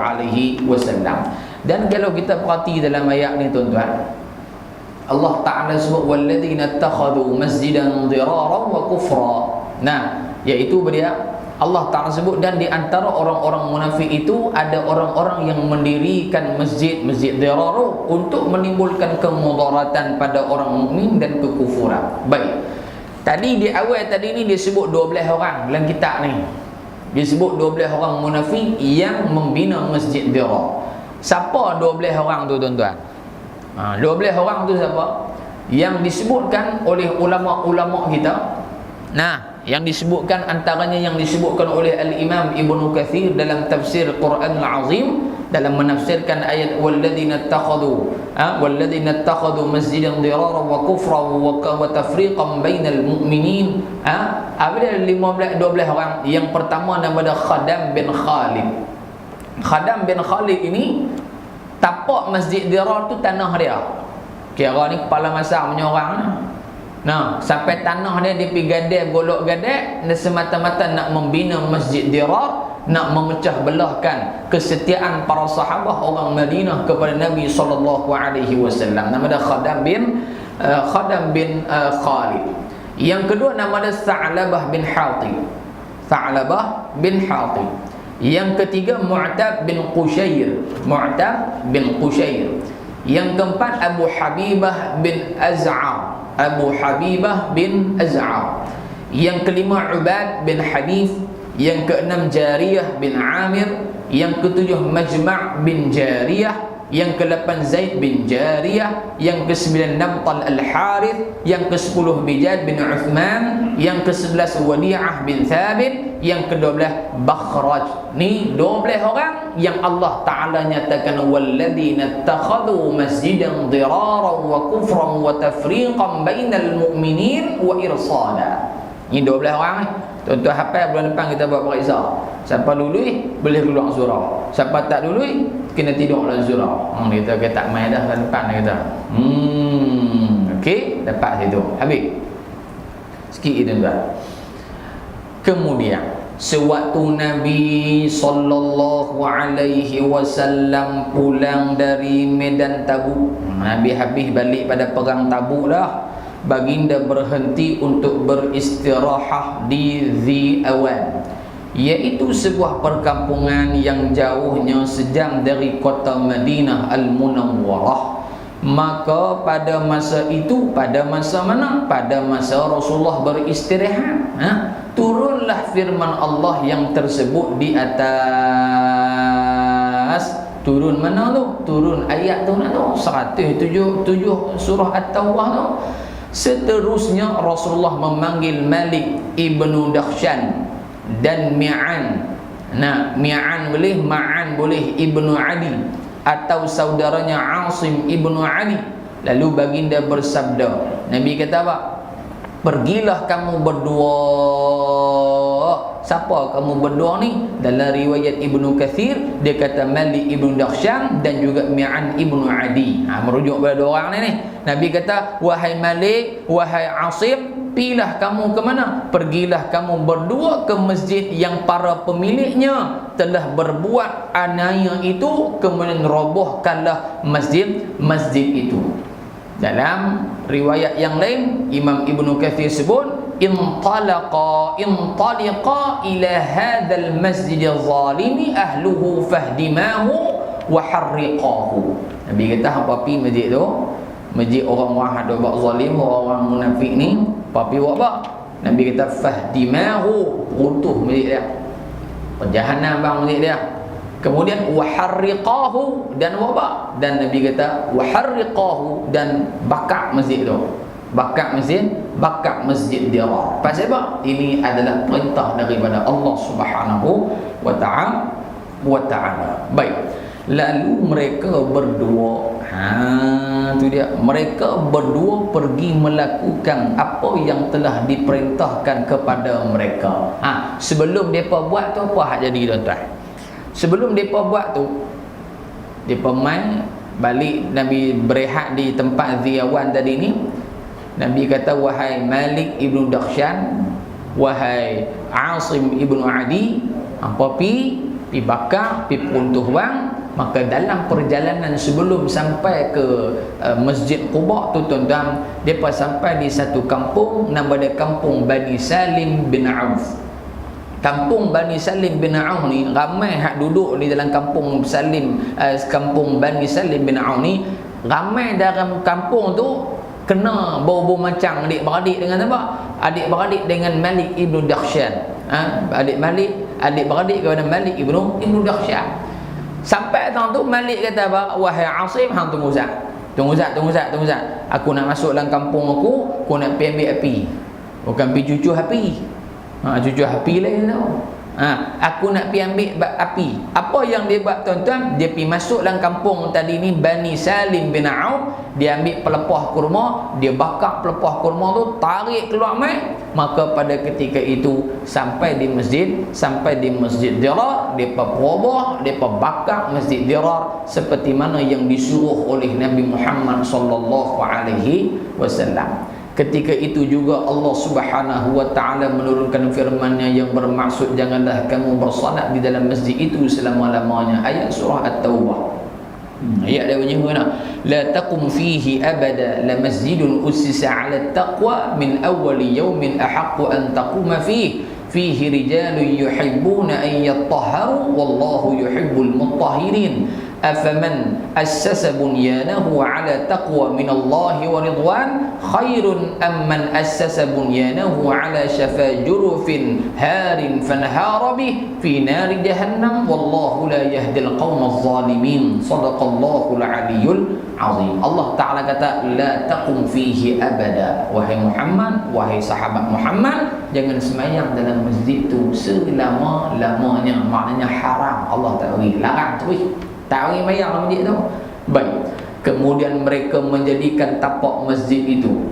[SPEAKER 1] Dan kalau kita perhati dalam ayat ni tuan-tuan, Allah Ta'ala sebut walladzina ittakhadhu masjidan diraran wa kufra. Iaitu dia Allah Ta'ala sebut, dan di antara orang-orang munafik itu ada orang-orang yang mendirikan masjid dirar untuk menimbulkan kemudaratan pada orang mukmin dan kekufuran. Baik. Tadi di awal tadi ni dia sebut 12 orang dalam kitab ni. Dia sebut 12 orang munafik yang membina masjid dirar. Siapa 12 orang tu tuan-tuan? 12 orang tu siapa? yang disebutkan oleh ulama-ulama kita. Nah, yang disebutkan antaranya yang disebutkan oleh Al-Imam Ibnu Katsir dalam tafsir Quran Al-Azim, dalam menafsirkan ayat walladzina ittakhadhu masjidan dirara wa kufran wa tafriqan bainal mu'minin. Ada 12 orang. Yang pertama nama dia Khadam bin Khalid. Khadam bin Khalid ini tapak Masjid Dirar tu tanah dia. Kira ni kepala masa punya orang ni. Nah, sampai tanah dia pergi gadai, golok gadai, dan semata-mata nak membina Masjid Dirar, nak memecah belahkan kesetiaan para sahabat orang Madinah kepada Nabi SAW. Nama dia Khadam bin Khalid. Yang kedua nama dia Tha'labah bin Hatib. Tha'labah bin Hatib. Yang ketiga Mu'tab bin Qushair. Mu'tab bin Qushair. Yang keempat Abu Habibah bin Az'ar. Abu Habibah bin Az'ar. Yang kelima Ubad bin Hanif. Yang keenam Jariyah bin Amir. Yang ketujuh Majma' bin Jariyah. Yang ke-8 Zaid bin Jariyah. Yang ke-9 Nabtal al-Harith. Yang ke-10 Bijad bin Uthman. Yang ke-11 Wadi'ah bin Thabit. Yang ke-12 Bakhraj. Ni 12 orang yang Allah Ta'ala nyatakan walladzina ittakhadhu masjidan diraran wa kufran wa tafriqan bainal mu'minin wa irsala. Ini 12 orang ni. Tuan-tuan hafal bulan depan kita buat periksa. Siapa lulus boleh keluar surau. Siapa tak lulus kena tidur dalam surau. Kita tak main dah bulan depan kita. Okey, dapat situ. Habis. Sikit tuan-tuan. Kemudian sewaktu Nabi sallallahu alaihi wasallam pulang dari medan Tabuk, Nabi habis balik pada perang Tabuk dah, baginda berhenti untuk beristirahat di Zi'awan, iaitu sebuah perkampungan yang jauhnya sejam dari kota Madinah Al-Munawwarah. Maka pada masa itu, pada masa mana? Pada masa Rasulullah beristirahat, turunlah firman Allah yang tersebut di atas. Turun mana tu? Turun ayat tu nak tu 177 surah At-Taubah tu. Seterusnya Rasulullah memanggil Malik ibnu Dakhshan dan Mi'an. Nah, Mi'an boleh, Ma'an boleh, ibnu Adi atau saudaranya Asim ibnu Ali. Lalu baginda bersabda, Nabi kata apa? Pergilah kamu berdua. Siapa kamu berdua ni? Dalam riwayat Ibnu Katsir dia kata Malik ibnu Dakhshan dan juga Mi'an ibnu Adi. Merujuk pada dua orang ni. Nabi kata, wahai Malik, wahai Asim, pilah kamu ke mana? Pergilah kamu berdua ke masjid yang para pemiliknya telah berbuat aniaya itu, kemudian robohkanlah masjid itu. Dalam riwayat yang lain Imam Ibnu Katsir sebut intaliqa ila hadzal masjid zalimi ahluhu fahdimahu wa harriqahu. Nabi kata hangpa pi masjid tu, masjid orang-orang hak buat zalim, orang munafik ni, papi buat apa? Nabi kata fahdimahu, runtuh masjid dia. Jahanam bang masjid dia. Kemudian waharriqahu, dan apa? Dan Nabi kata waharriqahu, dan bakar masjid tu. Bakar masjid Dirar. Pasal apa? Ini adalah perintah daripada Allah Subhanahu wa ta'ala. Baik. Lalu mereka berdua, tu dia, mereka berdua pergi melakukan apa yang telah diperintahkan kepada mereka. Sebelum mereka buat tu apa hak jadi tuan-tuan? Sebelum mereka buat tu, mereka main balik. Nabi berehat di tempat Ziyawan tadi ni. Nabi kata, wahai Malik ibnu Dakhshan, wahai Asim ibnu Adi, apa pi bakar, pi runtuh bang. Maka dalam perjalanan sebelum sampai ke Masjid Quba tu tuan-tuan, mereka sampai di satu kampung, nama dia kampung Bani Salim bin Auf. Kampung Bani Salim bin Auf ni ramai hak duduk di dalam kampung kampung Bani Salim bin Auf ni, ramai dalam kampung tu kena bau-bau macam adik-beradik dengan apa? Adik-beradik dengan Malik ibnu Dakhshan. Adik-beradik kepada Malik ibnu Dakhshan. Sampai tahun tu Malik kata apa? Wahai Asim, hang tunggu sat. Tunggu Ustaz. Aku nak masuk dalam kampung aku nak pergi ambil api. Bukan pergi cucuh api. Cucuh api lain tau. Aku nak pergi ambil api. Apa yang dia buat tuan-tuan? Dia pergi masuk dalam kampung tadi ni, Bani Salim bin Auf. Dia ambil pelepah kurma, dia bakar pelepah kurma tu, tarik keluar mai. Maka pada ketika itu sampai di masjid Dirar, depa perubah, depa bakar masjid Dirar seperti mana yang disuruh oleh Nabi Muhammad sallallahu alaihi wasallam. Ketika itu juga Allah Subhanahu wa taala menurunkan firman-Nya yang bermaksud janganlah kamu bersolat di dalam masjid itu selama-lamanya. Ayat surah At-Taubah. Ayat dia bunyi mana? La taqum fihi abada la masjidun ussisa 'ala at-taqwa min awwal yawmin ahaqqu an taquma fihi rijalun yuhibbuna an yattahharu wallahu yuhibbul mutahhirin. Afaman assasa bunyanahu ala taqwa minallahi wa ridwan khairun amman assasa bunyanahu ala shafa jurufin harin fanhara bih fi nari jahannam wallahu la yahdil qaumadh zalimin. Sadaqallahul aliyyul azim. Allah Ta'ala kata la taqum fihi abada. Wahai Muhammad, wahai sahabat Muhammad, jangan sembahyang dalam masjid itu selama-lamanya. Maknanya haram. Allah tak bagi, larang terus. Tak boleh bayar dalam masjid tu. Baik. Kemudian mereka menjadikan tapak masjid itu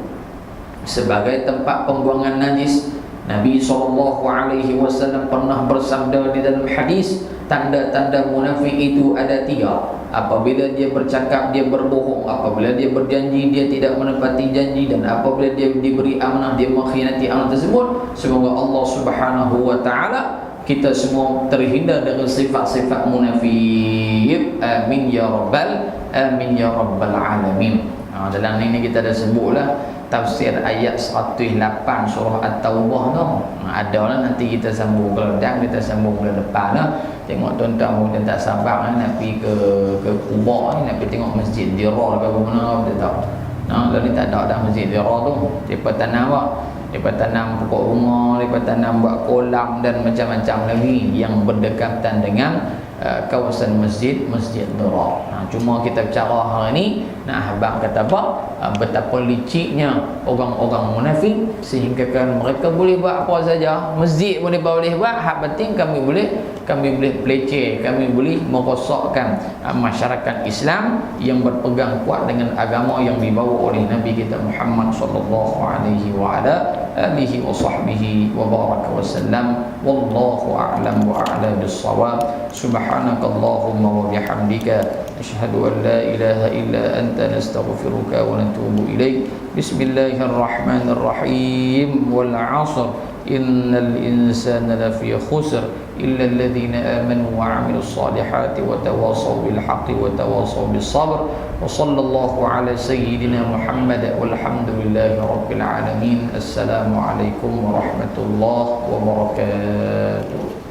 [SPEAKER 1] sebagai tempat pembuangan najis. Nabi SAW pernah bersabda di dalam hadis, tanda-tanda munafik itu ada 3. Apabila dia bercakap, dia berbohong. Apabila dia berjanji, dia tidak menepati janji. Dan apabila dia diberi amanah, dia mengkhianati amanah tersebut. Semoga Allah Subhanahu wa ta'ala kita semua terhindar dari sifat-sifat munafik. Amin ya rabbal alamin. Dalam ini kita dah sebutlah tafsir ayat 108 surah At-Taubah tu. Ada lah, nanti kita sambung keledang, kita sambung ke depan lah. Tengok tuan-tuan mungkin tak sabar nak pergi ke Kuba ni, nak pergi tengok masjid Dirar ke mana, kita tahu. Lalu tak ada masjid Dirar tu. Mereka tanam apa? Mereka tanam pokok bunga, mereka tanam buat kolam dan macam-macam lagi yang berdekatan dengan kawasan masjid Dirar. Cuma kita bicara hari ni, abang kata apa? Betapa liciknya orang-orang munafik sehingga kan mereka boleh buat apa saja. Masjid boleh buat, hak penting kami boleh peleceh, kami boleh merosakkan masyarakat Islam yang berpegang kuat dengan agama yang dibawa oleh Nabi kita Muhammad sallallahu alaihi wa ala alihi wa sahbihi wa baraka wa sallam. Wallahu a'lam wa a'la bis-shawab. Subhanakallahumma wa bihamdika asyhadu an la ilaha illa anta nastaghfiruka wa natubu ilaik. Bismillahirrahmanirrahim. Wal 'ashr innal insana lafi khusr illa alladhina amanu wa 'amilus solihati wa tawassaw bil haqqi wa tawassaw bis sabr. Wa sallallahu ala sayyidina Muhammad walhamdulillahi rabbil alamin. Assalamu alaikum warahmatullahi wabarakatuh.